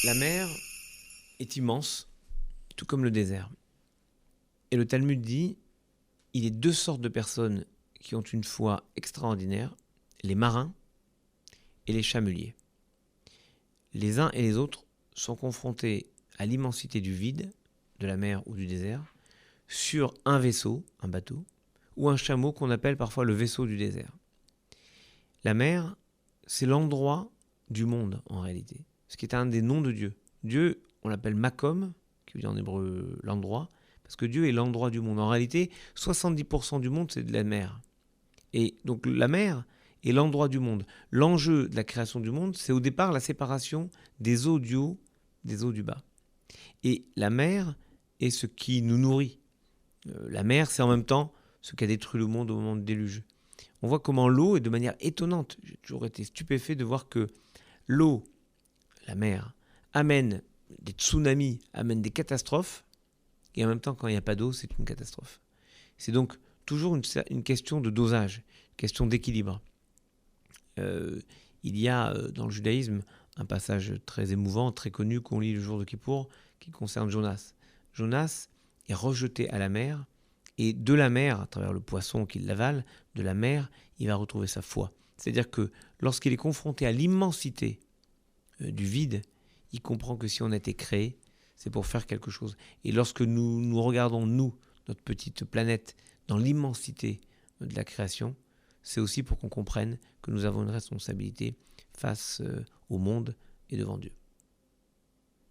La mer est immense, tout comme le désert. Et le Talmud dit, il est deux sortes de personnes qui ont une foi extraordinaire, les marins et les chameliers. Les uns et les autres sont confrontés à l'immensité du vide, de la mer ou du désert, sur un vaisseau, un bateau, ou un chameau qu'on appelle parfois le vaisseau du désert. La mer, c'est l'endroit du monde en réalité, ce qui est un des noms de Dieu. Dieu, on l'appelle Makom, qui veut dire en hébreu l'endroit, parce que Dieu est l'endroit du monde. En réalité, 70% du monde, c'est de la mer. Et donc la mer est l'endroit du monde. L'enjeu de la création du monde, c'est au départ la séparation des eaux du haut, des eaux du bas. Et la mer est ce qui nous nourrit. La mer, c'est en même temps ce qui a détruit le monde au moment du déluge. On voit comment l'eau est de manière étonnante. J'ai toujours été stupéfait de voir que l'eau, la mer, amène des tsunamis, amène des catastrophes, et en même temps, quand il n'y a pas d'eau, c'est une catastrophe. C'est donc toujours une question de dosage, une question d'équilibre. Il y a dans le judaïsme un passage très émouvant, très connu, qu'on lit le jour de Kippour, qui concerne Jonas. Jonas est rejeté à la mer, et de la mer, à travers le poisson qui l'avale, de la mer, il va retrouver sa foi. C'est-à-dire que lorsqu'il est confronté à l'immensité du vide, il comprend que si on a été créé, c'est pour faire quelque chose. Et lorsque nous regardons, nous, notre petite planète, dans l'immensité de la création, c'est aussi pour qu'on comprenne que nous avons une responsabilité face au monde et devant Dieu.